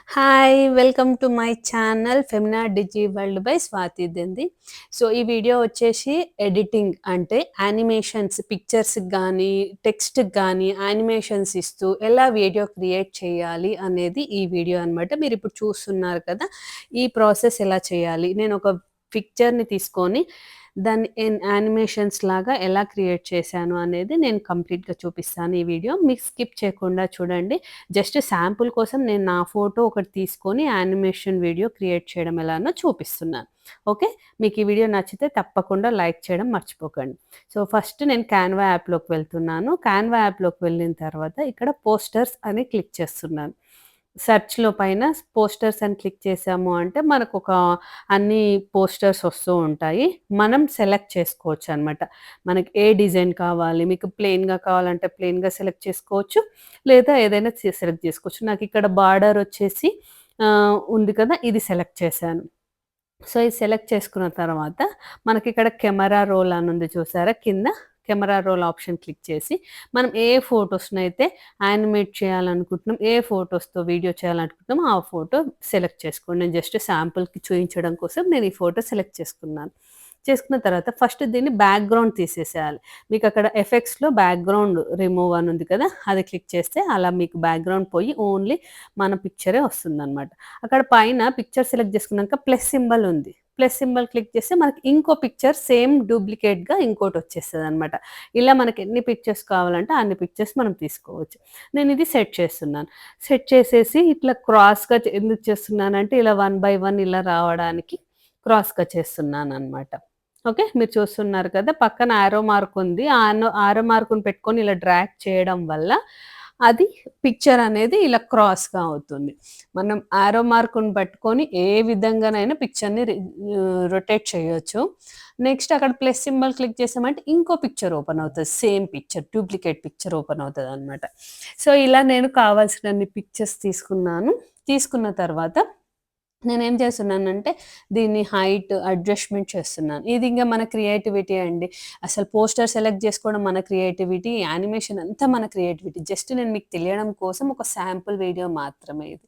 Hi! Welcome to my channel Femina Digi World by Swathi Dendi. So, ఈ video వచ్చేసి editing అంటే animations పిక్చర్స్‌కి గానీ, టెక్స్ట్‌కి గానీ యానిమేషన్స్ ఇస్తూ ఎలా వీడియో క్రియేట్ చేయాలి అనేది ఈ వీడియో అనమాట. మీరిప్పుడు చూస్తున్నారు కదా! ఈ ప్రాసెస్ ఎలా చేయాలి? నేనొక పిక్చర్‌ని తీసుకొని దాన్ని యానిమేషన్స్ లాగా ఎలా క్రియేట్ చేశాను అనేది నేను కంప్లీట్‌గా చూపిస్తాను ఈ వీడియో. మీరు స్కిప్ చేయకుండా చూడండి. జస్ట్ శాంపుల్ కోసం నేను నా ఫోటో ఒకటి తీసుకొని యానిమేషన్ వీడియో క్రియేట్ చేయడం ఎలానో చూపిస్తున్నాను. ఓకే. మీకు ఈ వీడియో నచ్చితే తప్పకుండా లైక్ చేయడం మర్చిపోకండి. సో, ఫస్ట్ నేను కాన్వా యాప్‌లోకి వెళ్తున్నాను. కాన్వా యాప్‌లోకి వెళ్ళిన తర్వాత ఇక్కడ పోస్టర్స్ అని క్లిక్ చేస్తున్నాను. సెర్చ్‌లో పైన పోస్టర్స్ అని క్లిక్ చేశాము అంటే మనకొక అన్ని పోస్టర్స్ వస్తూ ఉంటాయి. మనం సెలెక్ట్ చేసుకోవచ్చనమాట. మనకి ఏ డిజైన్ కావాలి, మీకు ప్లెయిన్‌గా కావాలంటే ప్లెయిన్‌గా సెలెక్ట్ చేసుకోవచ్చు. లేదా ఏదైనా సెలెక్ట్ చేసుకోవచ్చు. నాకిక్కడ బార్డర్ వచ్చేసి ఉంది కదా! ఇది సెలెక్ట్ చేశాను. సో, ఇది సెలెక్ట్ చేసుకున్న తర్వాత మనకిక్కడ కెమెరా రోల్ అని ఉంది చూసారా కింద? కెమెరా రోల్ ఆప్షన్ క్లిక్ చేసి మనం ఏ ఫోటోస్‌నైతే యానిమేట్ చేయాలనుకుంటున్నాం, ఏ ఫోటోస్‌తో వీడియో చేయాలనుకుంటున్నామో ఆ ఫోటో సెలెక్ట్ చేసుకోండి. నేను జస్ట్ శాంపుల్‌కి చూయించడం కోసం నేను ఈ ఫోటో సెలెక్ట్ చేసుకున్నాను. చేసుకున్న తర్వాత ఫస్ట్ దీన్ని బ్యాక్‌గ్రౌండ్ తీసేసేయాలి. మీకక్కడ ఎఫెక్ట్స్‌లో బ్యాక్‌గ్రౌండ్ రిమూవ్ అని ఉంది కదా! అది క్లిక్ చేస్తే అలా మీకు బ్యాక్‌గ్రౌండ్ పోయి ఓన్లీ మన పిక్చరే వస్తుందనమాట. అక్కడ పైన పిక్చర్ సెలెక్ట్ చేసుకున్నాక ప్లస్ సింబల్ ఉంది. ప్లస్ సింబల్ క్లిక్ చేస్తే మనకి ఇంకో పిక్చర్ సేమ్ డూప్లికేట్‌గా ఇంకోటొచ్చేస్తదనమాట. ఇలా మనకి ఎన్ని పిక్చర్స్ కావాలంటే అన్ని పిక్చర్స్ మనం తీసుకోవచ్చు. నేనిది సెట్ చేస్తున్నాను. సెట్ చేసేసి ఇట్లా క్రాస్‌గా ఎందుకు చేస్తున్నానంటే ఇలా 1 బై 1 ఇలా రావడానికి క్రాస్‌గా చేస్తున్నాననమాట. ఓకే. మీరు చూస్తున్నారు కదా! పక్కన యారో మార్క్ ఉంది. ఆ యారో మార్క్‌ని పెట్టుకొని ఇలా డ్రాగ్ చేయడం వల్ల అది పిక్చర్ అనేది ఇలా క్రాస్‌గా అవుతుంది. మనం యారో మార్క్‌ని పట్టుకొని ఏ విధంగానైనా పిక్చర్‌ని రొటేట్ చేయొచ్చు. నెక్స్ట్ అక్కడ ప్లస్ సింబల్ క్లిక్ చేసామంటే ఇంకో పిక్చర్ ఓపెన్ అవుతది. Same picture duplicate picture open అవుతదనమాట. సో, ఇలా నేను కావాల్సినన్ని పిక్చర్స్ తీసుకున్నాను. తీసుకున్న తర్వాత నేనేం చేస్తున్నానంటే, దీన్ని హైట్ అడ్జస్ట్‌మెంట్ చేస్తున్నాను. ఇది ఇంగ మన క్రియేటివిటీ అండి. అసలు పోస్టర్ సెలెక్ట్ చేసుకోవడం మన క్రియేటివిటీ, యానిమేషన్ అంతా మన క్రియేటివిటీ. జస్ట్ నేను మీకు తెలియడం కోసం ఒక శాంపుల్ వీడియో మాత్రమే ఇది.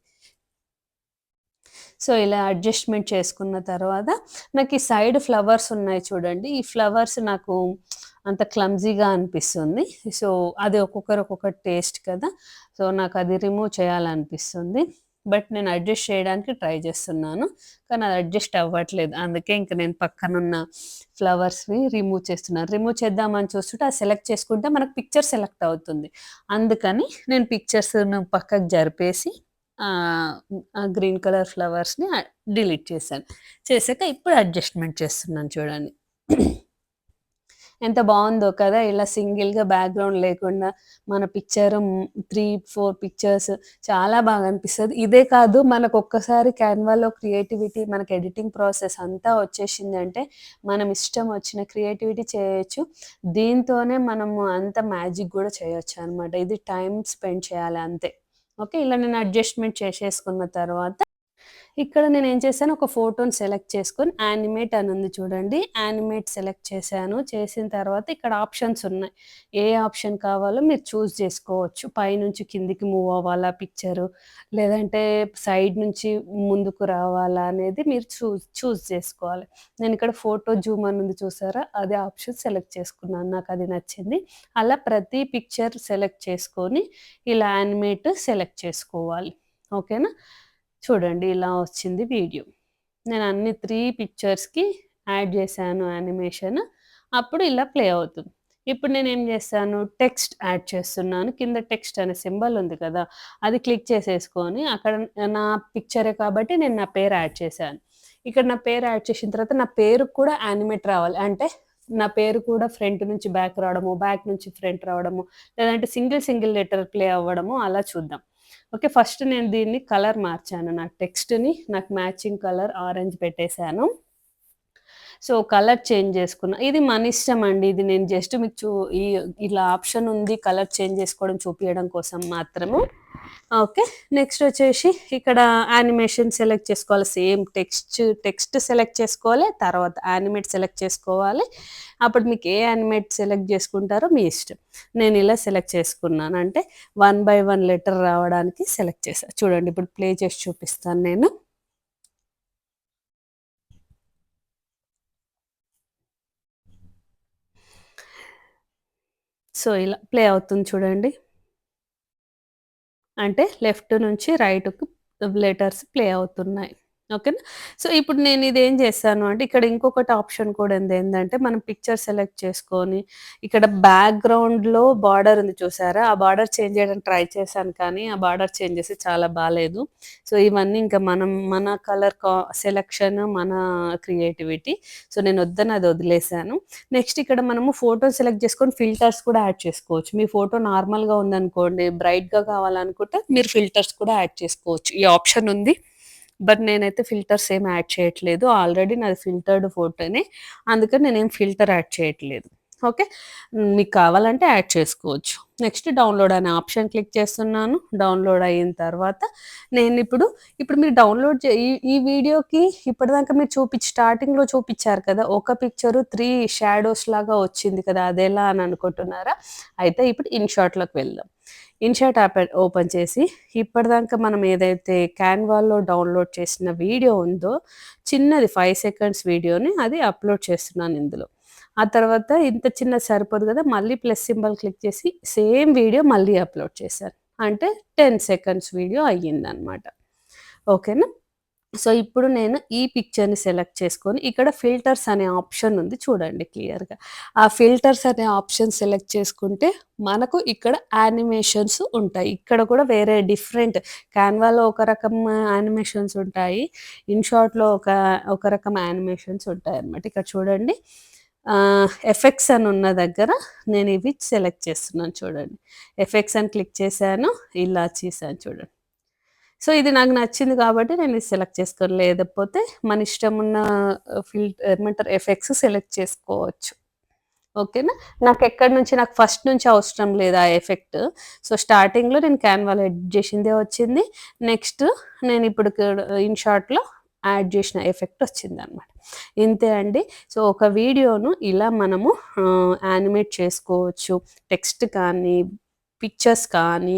సో, ఇలా అడ్జస్ట్‌మెంట్ చేసుకున్న తర్వాత, నాకీ సైడ్ ఫ్లవర్స్ ఉన్నాయి చూడండి. ఈ ఫ్లవర్స్ నాకు అంత క్లమ్జీగా అనిపిస్తుంది. సో, అది ఒక్కొక్కరు ఒక్కొక్క టేస్ట్ కదా! సో, నాకది రిమూవ్ చేయాలనిపిస్తుంది. బట్ నేను అడ్జస్ట్ చేయడానికి ట్రై చేస్తున్నాను. కానీ అది అడ్జస్ట్ అవ్వట్లేదు. అందుకే ఇంక నేను పక్కనున్న ఫ్లవర్స్‌ని రిమూవ్ చేస్తున్నాను. రిమూవ్ చేద్దామని చూస్తుంటే అది సెలెక్ట్ చేసుకుంటే మనకు పిక్చర్ సెలెక్ట్ అవుతుంది. అందుకని నేను పిక్చర్స్‌ను పక్కకు జరిపేసి ఆ గ్రీన్ కలర్ ఫ్లవర్స్‌ని డిలీట్ చేశాను. చేసాక ఇప్పుడు అడ్జస్ట్‌మెంట్ చేస్తున్నాను చూడండి. ఎంత బావుందో కదా! ఇలా సింగిల్‌గా బ్యాక్‌గ్రౌండ్ లేకుండా మన పిక్చర్ 3, 4 పిక్చర్స్ చాలా బాగా అనిపిస్తది. ఇదే కాదు మనకొక్కసారి క్యాన్వాలో క్రియేటివిటీ మనకి ఎడిటింగ్ ప్రాసెస్ అంతా వచ్చేసిందంటే, మనం ఇష్టం వచ్చిన క్రియేటివిటీ చేయొచ్చు. దీంతోనే మనము అంత మ్యాజిక్ గూడా చేయొచ్చనమాట. ఇది టైమ్ స్పెండ్ చేయాలి అంతే. ఓకే. ఇలా నేను అడ్జస్ట్‌మెంట్ చేసేసుకున్న తర్వాత ఇక్కడ నేనేం చేశాను, ఒక ఫోటోని సెలెక్ట్ చేసుకొని యానిమేట్ అని ఉంది చూడండి. యానిమేట్ సెలెక్ట్ చేశాను. చేసిన తర్వాత ఇక్కడ ఆప్షన్స్ ఉన్నాయి. ఏ ఆప్షన్ కావాలో మీరు చూజ్ చేసుకోవచ్చు. పైనుంచి కిందికి మూవ్ అవ్వాలా పిక్చరు, లేదంటే సైడ్ నుంచి ముందుకు రావాలా అనేది మీరు చూజ్ చేసుకోవాలి. నేనిక్కడ ఫోటో జూమ్ అని ఉంది చూసారా? అదే ఆప్షన్ సెలెక్ట్ చేసుకున్నాను. నాకది నచ్చింది. అలా ప్రతి పిక్చర్ సెలెక్ట్ చేసుకొని ఇలా యానిమేట్ సెలెక్ట్ చేసుకోవాలి. ఓకేనా? చూడండి ఇలా వచ్చింది వీడియో. నేను అన్ని 3 పిక్చర్స్‌కి యాడ్ చేశాను యానిమేషన్. అప్పుడు ఇలా ప్లే అవుతుంది. ఇప్పుడు నేనేం చేశాను, టెక్స్ట్ యాడ్ చేస్తున్నాను. కింద టెక్స్ట్ అనే సింబల్ ఉంది కదా! అది క్లిక్ చేసేసుకొని అక్కడ నా పిక్చరే కాబట్టి నేను నా పేరు యాడ్ చేశాను. ఇక్కడ నా పేరు యాడ్ చేసిన తర్వాత నా పేరుకి కూడా యానిమేట్ రావాలి. అంటే నా పేరు కూడా ఫ్రంట్ నుంచి బ్యాక్ రావడము, బ్యాక్ నుంచి ఫ్రంట్ రావడము, లేదంటే సింగిల్ లెటర్ ప్లే అవ్వడము అలా చూద్దాం. ఓకే. ఫస్ట్ నేను దీన్ని కలర్ మార్చాను. నా టెక్స్ట్‌ని నాకు మ్యాచింగ్ కలర్ ఆరెంజ్ పెట్టేసాను. సో, కలర్ చేంజ్ చేసుకున్నా. ఇది మన ఇష్టమండి. ఇది నేను జస్ట్ మీకు ఈ ఇలా ఆప్షన్ ఉంది కలర్ చేంజ్ చేసుకోవడం చూపియడం కోసం మాత్రము. ఓకే. నెక్స్ట్ వచ్చేసి ఇక్కడ యానిమేషన్ సెలెక్ట్ చేసుకోవాలి. సేమ్ టెక్స్ట్ సెలెక్ట్ చేసుకోవాలి. తర్వాత యానిమేట్ సెలెక్ట్ చేసుకోవాలి. అప్పుడు మీకు ఏ యానిమేట్ సెలెక్ట్ చేసుకుంటారో మీ ఇష్టం. నేను ఇలా సెలెక్ట్ చేసుకున్నాను. అంటే 1 బై 1 లెటర్ రావడానికి సెలెక్ట్ చేశా. చూడండి ఇప్పుడు ప్లే చేసి చూపిస్తాను నేను. సో, ఇలా ప్లే అవుతుంది చూడండి. అంటే లెఫ్ట్ నుంచి రైట్‌కి లెటర్స్ ప్లే అవుతున్నాయి. ఓకేనా. సో, ఇప్పుడు నేను ఇదేం చేశాను అంటే ఇక్కడ ఇంకొకటి ఆప్షన్ కూడా ఉంది. ఏందంటే మనం పిక్చర్ సెలెక్ట్ చేసుకొని ఇక్కడ బ్యాక్‌గ్రౌండ్‌లో బార్డర్ ఉంది చూసారా? ఆ బార్డర్ చేంజ్ చేయడానికి ట్రై చేశాను కానీ ఆ బార్డర్ చేంజెస్ చాలా బాలేదు. సో, ఇవన్నీ ఇంకా మన కలర్ సెలక్షన్ మన క్రియేటివిటీ. సో, నేను వద్దని అది వదిలేసాను. నెక్స్ట్ ఇక్కడ మనము ఫోటో సెలెక్ట్ చేసుకొని ఫిల్టర్స్ కూడా యాడ్ చేసుకోవచ్చు. మీ ఫోటో నార్మల్‌గా ఉందనుకోండి, బ్రైట్‌గా కావాలనుకుంటే మీరు ఫిల్టర్స్ కూడా యాడ్ చేసుకోవచ్చు. ఈ ఆప్షన్ ఉంది. బట్ నేనైతే ఫిల్టర్స్ ఏమి యాడ్ చేయట్లేదు. ఆల్రెడీ నాది ఫిల్టర్డ్ ఫోటోనే. అందుకని నేనేం ఫిల్టర్ యాడ్ చేయట్లేదు. ఓకే. మీకు కావాలంటే యాడ్ చేసుకోవచ్చు. నెక్స్ట్ డౌన్‌లోడ్ అనే ఆప్షన్ క్లిక్ చేస్తున్నాను. డౌన్‌లోడ్ అయిన తర్వాత నేనిప్పుడు మీరు డౌన్‌లోడ్ ఈ వీడియోకి ఇప్పటిదాకా మీరు స్టార్టింగ్‌లో చూపిచ్చారు కదా! ఒక పిక్చరు 3 షాడోస్ లాగా వచ్చింది కదా! అదెలా అని అనుకుంటున్నారా? అయితే ఇప్పుడు ఇన్‌షాట్‌లోకి వెళ్దాం. ఇన్‌షాట్ యాప్ ఓపెన్ చేసి ఇప్పటిదాకా మనం ఏదైతే క్యాన్వాలో డౌన్‌లోడ్ చేసిన వీడియో ఉందో చిన్నది 5 సెకండ్స్ వీడియోని అది అప్‌లోడ్ చేస్తున్నాను ఇందులో. ఆ తర్వాత ఇంత చిన్నది సరిపోదు కదా! మళ్ళీ ప్లస్ సింబల్ క్లిక్ చేసి సేమ్ వీడియో మళ్ళీ అప్‌లోడ్ చేశాను. అంటే 10 సెకండ్స్ వీడియో అయ్యిందనమాట. ఓకేనా. సో, ఇప్పుడు నేను ఈ పిక్చర్‌ని సెలెక్ట్ చేసుకొని ఇక్కడ ఫిల్టర్స్ అనే ఆప్షన్ ఉంది చూడండి క్లియర్‌గా. ఆ ఫిల్టర్స్ అనే ఆప్షన్ సెలెక్ట్ చేసుకుంటే మనకు ఇక్కడ యానిమేషన్స్ ఉంటాయి. ఇక్కడ కూడా వేరే డిఫరెంట్ క్యాన్వాలో ఒక రకం యానిమేషన్స్ ఉంటాయి. ఇన్‌షాట్‌లో ఒక రకం యానిమేషన్స్ ఉంటాయన్నమాట. ఇక్కడ చూడండి ఎఫెక్ట్స్ అని ఉన్న దగ్గర నేను ఇవి సెలెక్ట్ చేస్తున్నాను చూడండి. ఎఫెక్ట్స్ అని క్లిక్ చేశాను. ఇలా చేశాను చూడండి. సో, ఇది నాకు నచ్చింది కాబట్టి నేను ఇది సెలెక్ట్ చేసుకోను. లేకపోతే మన ఇష్టమున్న ఏమంటారు ఎఫెక్ట్స్ సెలెక్ట్ చేసుకోవచ్చు. ఓకేనా. నాకు ఫస్ట్ నుంచి అవసరం లేదు ఆ ఎఫెక్ట్. సో, స్టార్టింగ్‌లో నేను క్యాన్వాలో ఎడిట్ చేసిందే వచ్చింది. నెక్స్ట్ నేనిప్పుడు ఇన్‌షాట్‌లో యాడ్ చేసిన ఎఫెక్ట్ వచ్చిందనమాట. ఇంతే అండి. సో, ఒక వీడియోను ఇలా మనము యానిమేట్ చేసుకోవచ్చు. టెక్స్ట్ కానీ, పిక్చర్స్ కానీ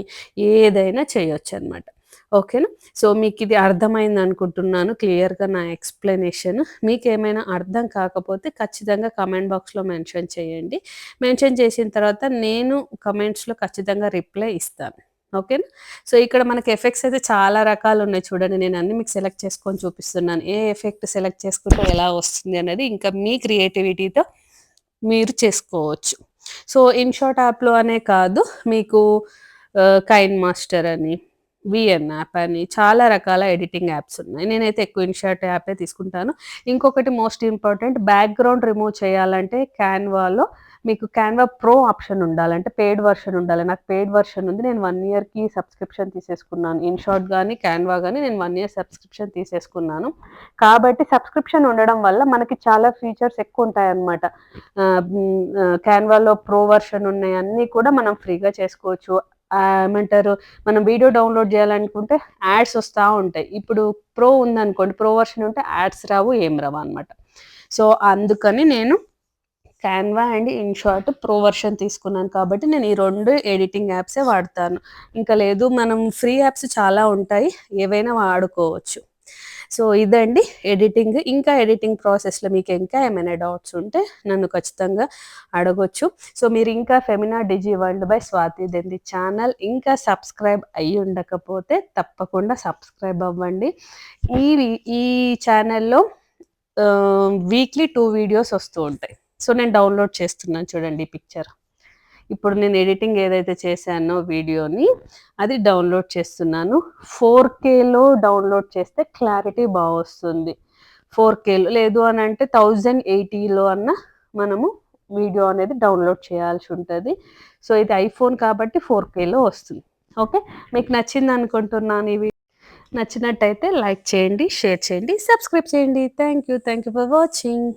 ఏదైనా చేయొచ్చనమాట. ఓకేనా. సో, మీకిది అర్థమైందనుకుంటున్నాను క్లియర్‌గా నా ఎక్స్‌ప్లనేషన్. మీకేమైనా అర్థం కాకపోతే ఖచ్చితంగా కామెంట్ బాక్స్‌లో మెన్షన్ చేయండి. మెన్షన్ చేసిన తర్వాత నేను కామెంట్స్‌లో ఖచ్చితంగా రిప్లై ఇస్తాను. ఓకేనా. సో, ఇక్కడ మనకి ఎఫెక్ట్స్ అయితే చాలా రకాలున్నాయి చూడండి. నేను అన్నీ మీకు సెలెక్ట్ చేసుకొని చూపిస్తున్నాను. ఏ ఎఫెక్ట్ సెలెక్ట్ చేసుకుంటే ఎలా వస్తుంది అనేది ఇంకా మీ క్రియేటివిటీతో మీరు చేసుకోవచ్చు. సో, ఇన్‌షాట్ యాప్‌లో అనే కాదు మీకు కైన్ మాస్టర్ అని, వీఎన్ యాప్ అని చాలా రకాల ఎడిటింగ్ యాప్స్ ఉన్నాయి. నేనైతే ఎక్కువ ఇన్‌షాట్ యాపే తీసుకుంటాను. ఇంకొకటి మోస్ట్ ఇంపార్టెంట్ బ్యాక్‌గ్రౌండ్ రిమూవ్ చేయాలంటే క్యాన్వాలో మీకు క్యాన్వా ప్రో ఆప్షన్ ఉండాలి. అంటే పెయిడ్ వర్షన్ ఉండాలి. నాకు పెయిడ్ వర్షన్ ఉంది. నేను 1 ఇయర్‌కి సబ్స్క్రిప్షన్ తీసేసుకున్నాను. ఇన్‌షాట్ గాని, క్యాన్వా గాని నేను 1 ఇయర్ సబ్స్క్రిప్షన్ తీసేసుకున్నాను. కాబట్టి సబ్స్క్రిప్షన్ ఉండడం వల్ల మనకి చాలా ఫీచర్స్ ఎక్కువుంటాయన్నమాట. క్యాన్వాలో ప్రో వర్షన్ ఉన్నాయి. అన్నీ కూడా మనం ఫ్రీగా చేసుకోవచ్చు. ఏమంటారు మనం వీడియో డౌన్‌లోడ్ చేయాలనుకుంటే యాడ్స్ వస్తా ఉంటాయి. ఇప్పుడు ప్రో ఉందనుకోండి, ప్రో వర్షన్ ఉంటే యాడ్స్ రావు, ఏం రావన్నమాట. సో, అందుకని నేను Canva and INSAT pro version తీసుకున్నాను కాబట్టి నేను ఈ 2 ఎడిటింగ్ యాప్సే వాడతాను. ఇంకా లేదు మనం ఫ్రీ యాప్స్ చాలా ఉంటాయి. ఏవైనా వాడుకోవచ్చు. సో, ఇదండి ఎడిటింగ్. ఇంకా ఎడిటింగ్ ప్రాసెస్‌లో మీకు ఇంకా ఏమైనా డౌట్స్ ఉంటే నన్ను ఖచ్చితంగా అడగొచ్చు. సో, మీరు ఇంకా Femina Digi World by Swathi Dendi channel ఇంకా సబ్స్క్రైబ్ అయ్యి ఉండకపోతే తప్పకుండా సబ్స్క్రైబ్ అవ్వండి. ఈ ఈ ఛానల్‌లో వీక్లీ 2 వీడియోస్ వస్తూ ఉంటాయి. సో, నేను డౌన్‌లోడ్ చేస్తున్నాను చూడండి ఈ పిక్చర్. ఇప్పుడు నేను ఎడిటింగ్ ఏదైతే చేశానో వీడియోని అది డౌన్‌లోడ్ చేస్తున్నాను. 4Kలో డౌన్‌లోడ్ చేస్తే క్లారిటీ వస్తుంది. 4Kలో లేదు అనంటే 1080లో అన్నా మనము వీడియో అనేది డౌన్‌లోడ్ చేయాల్సి ఉంటది. సో, ఇది ఐఫోన్ కాబట్టి 4Kలో వస్తుంది. ఓకే. మీకు నచ్చిందనుకుంటున్నాను ఈ నచ్చినట్టయితే లైక్ చేయండి, షేర్ చేయండి, సబ్స్క్రైబ్ చేయండి. Thank you for watching.